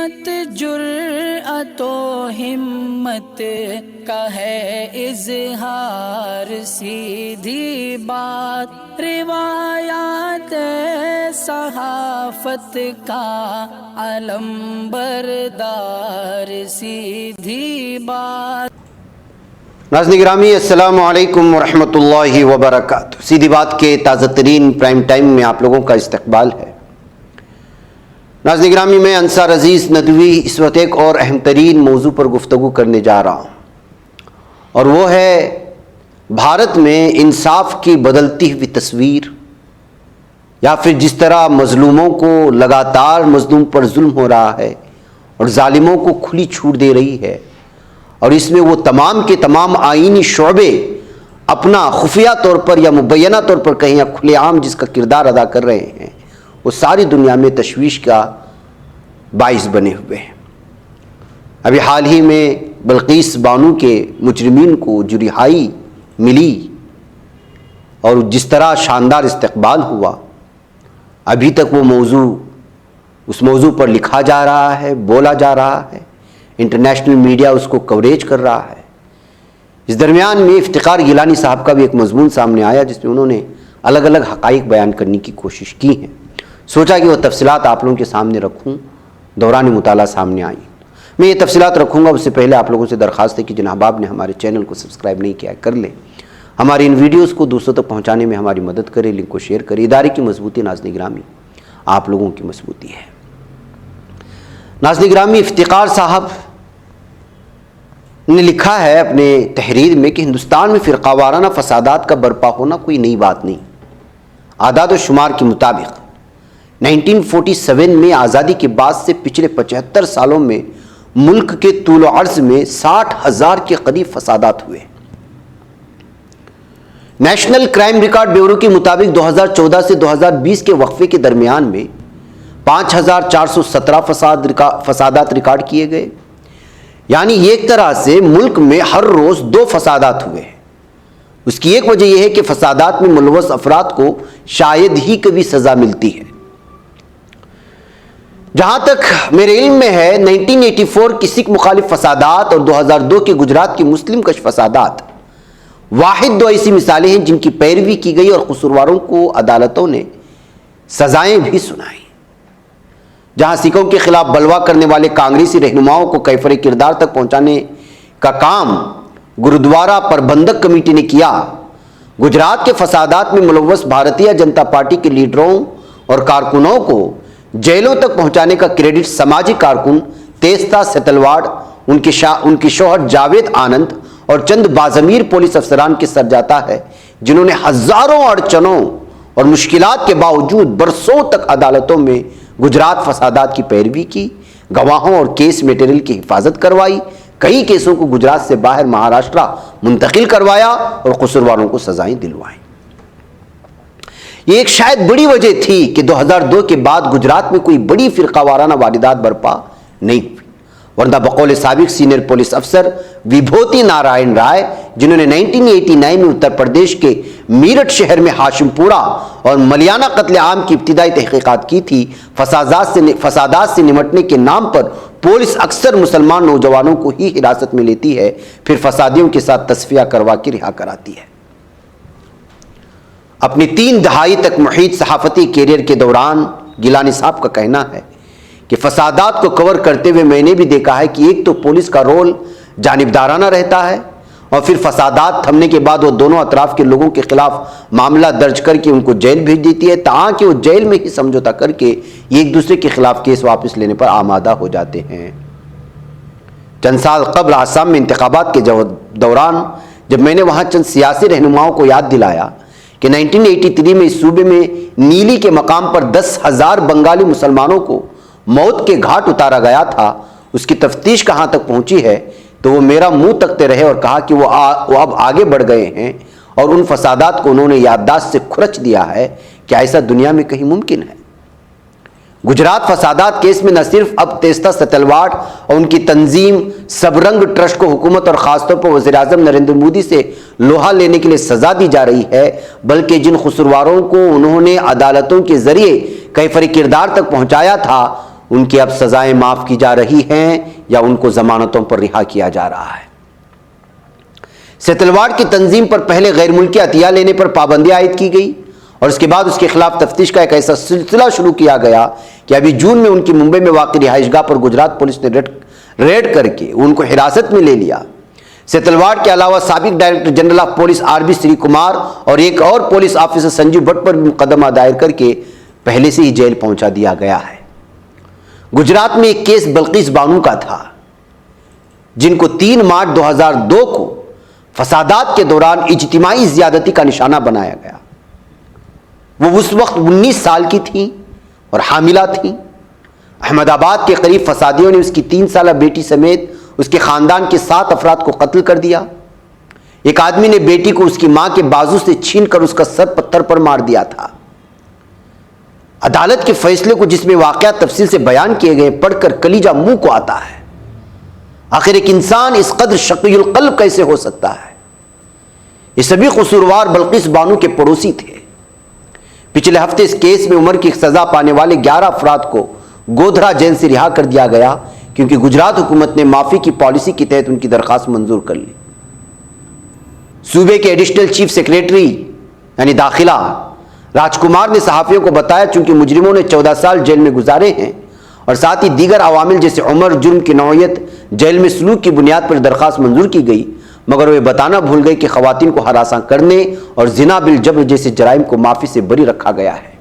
مت جرأت و ہمت کا ہے اظہار، سیدھی بات روایات صحافت کا علم بردار، سیدھی بات۔ ناظرین گرامی السلام علیکم ورحمۃ اللہ وبرکاتہ۔ سیدھی بات کے تازہ ترین پرائم ٹائم میں آپ لوگوں کا استقبال ہے۔ ناظرین گرامی میں انصار عزیز ندوی اس وقت ایک اور اہم ترین موضوع پر گفتگو کرنے جا رہا ہوں، اور وہ ہے بھارت میں انصاف کی بدلتی ہوئی تصویر، یا پھر جس طرح مظلوموں کو لگاتار مظلوم پر ظلم ہو رہا ہے اور ظالموں کو کھلی چھوٹ دے رہی ہے، اور اس میں وہ تمام کے تمام آئینی شعبے اپنا خفیہ طور پر یا مبینہ طور پر کہیں یا کھلے عام جس کا کردار ادا کر رہے ہیں، وہ ساری دنیا میں تشویش کا باعث بنے ہوئے ہیں۔ ابھی حال ہی میں بلقیس بانو کے مجرمین کو جو رہائی ملی اور جس طرح شاندار استقبال ہوا، ابھی تک وہ موضوع اس موضوع پر لکھا جا رہا ہے، بولا جا رہا ہے، انٹرنیشنل میڈیا اس کو کوریج کر رہا ہے۔ اس درمیان میں افتخار گیلانی صاحب کا بھی ایک مضمون سامنے آیا جس میں انہوں نے الگ الگ حقائق بیان کرنے کی کوشش کی ہے۔ سوچا کہ وہ تفصیلات آپ لوگوں کے سامنے رکھوں، دوران مطالعہ سامنے آئیں۔ میں یہ تفصیلات رکھوں گا، اس سے پہلے آپ لوگوں سے درخواست ہے کہ جن احباب نے ہمارے چینل کو سبسکرائب نہیں کیا ہے کر لیں، ہماری ان ویڈیوز کو دوسروں تک پہنچانے میں ہماری مدد کریں، لنک کو شیئر کریں۔ ادارے کی مضبوطی ناظرین گرامی آپ لوگوں کی مضبوطی ہے۔ ناظرین گرامی افتخار صاحب نے لکھا ہے اپنے تحریر میں کہ ہندوستان میں فرقہ وارانہ فسادات کا برپا ہونا کوئی نئی بات نہیں۔ اعداد و شمار کے مطابق 1947 میں آزادی کے بعد سے پچھلے 75 سالوں میں ملک کے طول و عرض میں 60,000 کے قریب فسادات ہوئے۔ نیشنل کرائم ریکارڈ بیورو کے مطابق 2014 سے 2020 کے وقفے کے درمیان میں 5,417 فسادات ریکارڈ کیے گئے، یعنی ایک طرح سے ملک میں ہر روز 2 فسادات ہوئے ہیں۔ اس کی ایک وجہ یہ ہے کہ فسادات میں ملوث افراد کو شاید ہی کبھی سزا ملتی ہے۔ جہاں تک میرے علم میں ہے 1984 کی سکھ مخالف فسادات اور 2002 کے گجرات کی مسلم کش فسادات واحد 2 ایسی مثالیں ہیں جن کی پیروی کی گئی اور قصورواروں کو عدالتوں نے سزائیں بھی سنائیں۔ جہاں سکھوں کے خلاف بلوا کرنے والے کانگریسی رہنماؤں کو کیفر کردار تک پہنچانے کا کام گرودوارہ پربندھک کمیٹی نے کیا، گجرات کے فسادات میں ملوث بھارتیہ جنتا پارٹی کے لیڈروں اور کارکنوں کو جیلوں تک پہنچانے کا کریڈٹ سماجی کارکن تیستا سیتلواڑ، ان کے شوہر جاوید آنند اور چند باضمیر پولیس افسران کے سر جاتا ہے، جنہوں نے ہزاروں اڑچنوں اور مشکلات کے باوجود برسوں تک عدالتوں میں گجرات فسادات کی پیروی کی، گواہوں اور کیس میٹیریل کی حفاظت کروائی، کئی کیسوں کو گجرات سے باہر مہاراشٹرا منتقل کروایا اور قصورواروں کو سزائیں دلوائیں۔ یہ ایک شاید بڑی وجہ تھی کہ 2002 کے بعد گجرات میں کوئی بڑی فرقہ وارانہ واردات برپا نہیں ہوئی، ورنہ بقول سابق سینئر پولیس افسر وبھوتی نارائن رائے، جنہوں نے 1989 میں اتر پردیش کے میرٹھ شہر میں ہاشم پورہ اور ملیانہ قتل عام کی ابتدائی تحقیقات کی تھی، فسادات سے نمٹنے کے نام پر پولیس اکثر مسلمان نوجوانوں کو ہی حراست میں لیتی ہے، پھر فسادیوں کے ساتھ تصفیہ کروا کے رہا کراتی ہے۔ اپنی 3 دہائی تک محیط صحافتی کیریئر کے دوران گیلانی صاحب کا کہنا ہے کہ فسادات کو کور کرتے ہوئے میں نے بھی دیکھا ہے کہ ایک تو پولیس کا رول جانبدارانہ رہتا ہے، اور پھر فسادات تھمنے کے بعد وہ دونوں اطراف کے لوگوں کے خلاف معاملہ درج کر کے ان کو جیل بھیج دیتی ہے، تاکہ وہ جیل میں ہی سمجھوتا کر کے ایک دوسرے کے خلاف کیس واپس لینے پر آمادہ ہو جاتے ہیں۔ چند سال قبل آسام میں انتخابات کے دوران جب میں نے وہاں چند سیاسی رہنماؤں کو یاد دلایا کہ 1983 میں اس صوبے میں نیلی کے مقام پر 10,000 بنگالی مسلمانوں کو موت کے گھاٹ اتارا گیا تھا، اس کی تفتیش کہاں تک پہنچی ہے، تو وہ میرا منہ تکتے رہے اور کہا کہ وہ اب آگے بڑھ گئے ہیں اور ان فسادات کو انہوں نے یادداشت سے کھرچ دیا ہے۔ کیا ایسا دنیا میں کہیں ممکن ہے؟ گجرات فسادات کیس میں نہ صرف اب تیستا ستلواڑ اور ان کی تنظیم سبرنگ ٹرسٹ کو حکومت اور خاص طور پر وزیر اعظم نریندر مودی سے لوہا لینے کے لیے سزا دی جا رہی ہے، بلکہ جن قصورواروں کو انہوں نے عدالتوں کے ذریعے کیفر کردار تک پہنچایا تھا ان کی اب سزائیں معاف کی جا رہی ہیں یا ان کو ضمانتوں پر رہا کیا جا رہا ہے۔ ستلواڑ کی تنظیم پر پہلے غیر ملکی عطیہ لینے پر پابندی عائد کی گئی اور اس کے بعد اس کے خلاف تفتیش کا ایک ایسا سلسلہ شروع کیا گیا کہ ابھی جون میں ان کی ممبئی میں واقع رہائش گاہ پر گجرات پولیس نے ریڈ کر کے ان کو حراست میں لے لیا۔ ستلواڑ کے علاوہ سابق director general of police R B Sree Kumar اور ایک اور پولیس آفیسر سنجیو بٹ پر بھی مقدمہ دائر کر کے پہلے سے ہی جیل پہنچا دیا گیا ہے۔ گجرات میں ایک کیس بلقیس بانو کا تھا جن کو 3 مارچ 2002 کو فسادات کے دوران اجتماعی زیادتی کا نشانہ بنایا گیا۔ وہ اس وقت 19 سال کی تھیں اور حاملہ تھیں۔ احمد آباد کے قریب فسادیوں نے اس کی 3 سالہ بیٹی سمیت اس کے خاندان کے 7 افراد کو قتل کر دیا۔ ایک آدمی نے بیٹی کو اس کی ماں کے بازو سے چھین کر اس کا سر پتھر پر مار دیا تھا۔ عدالت کے فیصلے کو جس میں واقعات تفصیل سے بیان کیے گئے پڑھ کر کلیجہ منہ کو آتا ہے۔ آخر ایک انسان اس قدر شقی القلب کیسے ہو سکتا ہے؟ یہ سبھی قصوروار بلقیس بانو کے پڑوسی تھے۔ پچھلے ہفتے اس کیس میں عمر کی سزا پانے والے 11 افراد کو گودھرا جیل سے رہا کر دیا گیا کیونکہ گجرات حکومت نے معافی کی پالیسی کے تحت ان کی درخواست منظور کر لی۔ صوبے کے ایڈیشنل چیف سیکریٹری یعنی داخلہ راج کمار نے صحافیوں کو بتایا چونکہ مجرموں نے 14 سال جیل میں گزارے ہیں اور ساتھ ہی دیگر عوامل جیسے عمر، جرم کی نوعیت، جیل میں سلوک کی بنیاد پر درخواست منظور کی گئی، مگر وہ بتانا بھول گئے کہ خواتین کو ہراساں کرنے اور زنا بالجبر جیسے جرائم کو معافی سے بری رکھا گیا ہے۔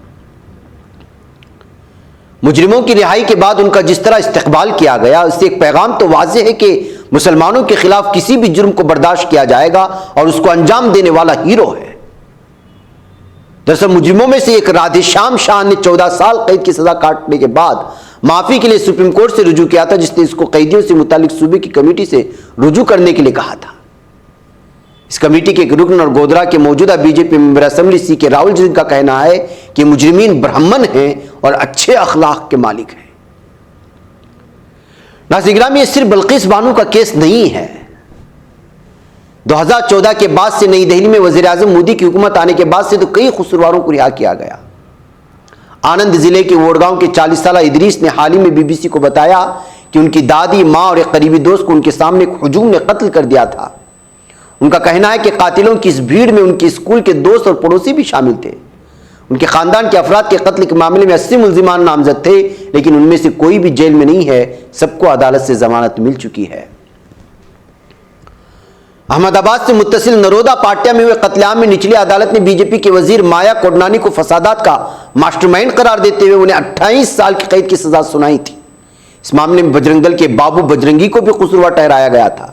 مجرموں کی رہائی کے بعد ان کا جس طرح استقبال کیا گیا اس سے ایک پیغام تو واضح ہے کہ مسلمانوں کے خلاف کسی بھی جرم کو برداشت کیا جائے گا اور اس کو انجام دینے والا ہیرو ہے۔ دراصل مجرموں میں سے ایک رادھے شام شاہ نے 14 سال قید کی سزا کاٹنے کے بعد معافی کے لیے سپریم کورٹ سے رجوع کیا تھا، جس نے اس کو قیدیوں سے متعلق صوبے کی کمیٹی سے رجوع کرنے کے لیے کہا تھا۔ اس کمیٹی کے ایک رکن اور گودھرا کے موجودہ بی جے پی ممبر اسمبلی سی کے راول جن کا کہنا ہے کہ مجرمین برہمن ہیں اور اچھے اخلاق کے مالک ہیں۔ ناظرین گرامی، یہ صرف بلقیس بانو کا کیس نہیں ہے۔ 2014 کے بعد سے نئی دہلی میں وزیر اعظم مودی کی حکومت آنے کے بعد سے تو کئی قصورواروں کو رہا کیا گیا۔ آنند ضلع کے ووڑگاؤں کے 40 سالہ ادریس نے حال ہی میں بی بی سی کو بتایا کہ ان کی دادی، ماں اور ایک قریبی دوست کو ان کے سامنے ہجوم نے قتل کر دیا تھا۔ ان کا کہنا ہے کہ قاتلوں کی اس بھیڑ میں ان کے اسکول کے دوست اور پڑوسی بھی شامل تھے۔ ان کے خاندان کے افراد کے قتل کے معاملے میں 80 ملزمان نامزد تھے، لیکن ان میں سے کوئی بھی جیل میں نہیں ہے، سب کو عدالت سے ضمانت مل چکی ہے۔ احمد آباد سے متصل نرودا پاٹیا میں ہوئے قتل عام میں نچلی عدالت نے بی جے پی کے وزیر مایا کوڈنانی کو فسادات کا ماسٹر مائنڈ قرار دیتے ہوئے انہیں 28 سال کی قید کی سزا سنائی تھی۔ اس معاملے میں بجرنگ دل کے بابو بجرنگی کو بھی قصوروار ٹھہرایا گیا تھا۔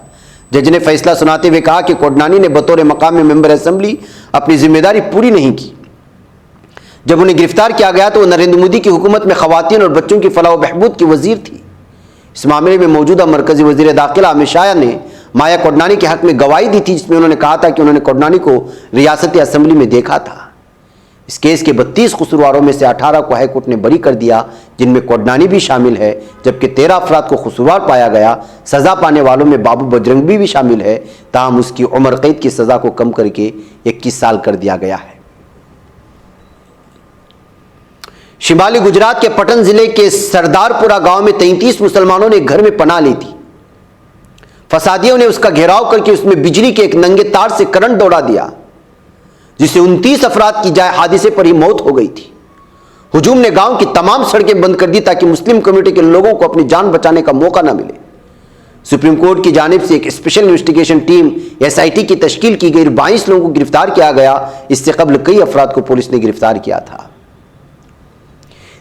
جج نے فیصلہ سناتے ہوئے کہا کہ کوڈنانی نے بطور مقام ممبر اسمبلی اپنی ذمہ داری پوری نہیں کی۔ جب انہیں گرفتار کیا گیا تو وہ نریندر مودی کی حکومت میں خواتین اور بچوں کی فلاح و بہبود کی وزیر تھی۔ اس معاملے میں موجودہ مرکزی وزیر داخلہ امت شاہ نے مایا کوڈنانی کے حق میں گواہی دی تھی، جس میں انہوں نے کہا تھا کہ انہوں نے کوڈنانی کو ریاستی اسمبلی میں دیکھا تھا۔ اس کیس کے 32 قصورواروں میں سے 18 کو ہائی کورٹ نے بری کر دیا، جن میں کوڈنانی بھی شامل ہے، جبکہ 13 افراد کو قصوروار پایا گیا۔ سزا پانے والوں میں بابو بجرنگی بھی شامل ہے، تاہم اس کی عمر قید کی سزا کو کم کر کے 21 سال کر دیا گیا ہے۔ شمالی گجرات کے پٹن ضلع کے سردارپورہ گاؤں میں 33 مسلمانوں نے ایک گھر میں پناہ لی تھی۔ فسادیوں نے اس کا گھیراؤ کر کے اس میں بجلی کے ایک ننگے تار سے کرنٹ دوڑا دیا، جس سے 29 افراد کی جائے حادثے پر ہی موت ہو گئی تھی۔ ہجوم نے گاؤں کی تمام سڑکیں بند کر دی تاکہ مسلم کمیونٹی کے لوگوں کو اپنی جان بچانے کا موقع نہ ملے۔ سپریم کورٹ کی جانب سے ایک اسپیشل انویسٹیگیشن ٹیم SIT کی تشکیل کی گئی اور 22 لوگوں کو گرفتار کیا گیا۔ اس سے قبل کئی افراد کو پولیس نے گرفتار کیا تھا۔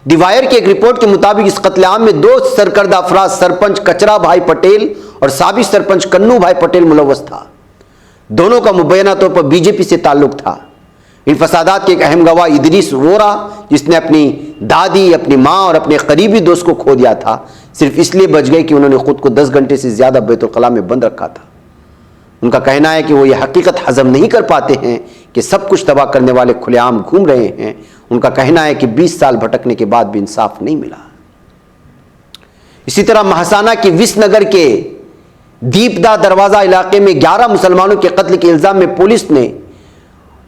دی وائر کی ایک رپورٹ کے مطابق اس قتل عام میں 2 سرکردہ افراد سرپنچ کچرا بھائی پٹیل اور سابق سرپنچ کنو بھائی پٹیل ملوث تھا۔ دونوں کا مبینہ طور پر بی جے پی سے تعلق تھا۔ ان فسادات کے ایک اہم گواہ ادریس وورا، جس نے اپنی دادی، اپنی ماں اور اپنے قریبی دوست کو کھو دیا تھا، صرف اس لیے بچ گئے کہ انہوں نے خود کو 10 گھنٹے سے زیادہ بیت الخلاء میں بند رکھا تھا۔ ان کا کہنا ہے کہ وہ یہ حقیقت ہضم نہیں کر پاتے ہیں کہ سب کچھ تباہ کرنے والے کھلے عام گھوم رہے ہیں۔ ان کا کہنا ہے کہ 20 سال بھٹکنے کے بعد بھی انصاف نہیں ملا۔ اسی طرح مہسانہ کی وس نگر کے دیپدا دروازہ علاقے میں 11 مسلمانوں کے قتل کے الزام میں پولیس نے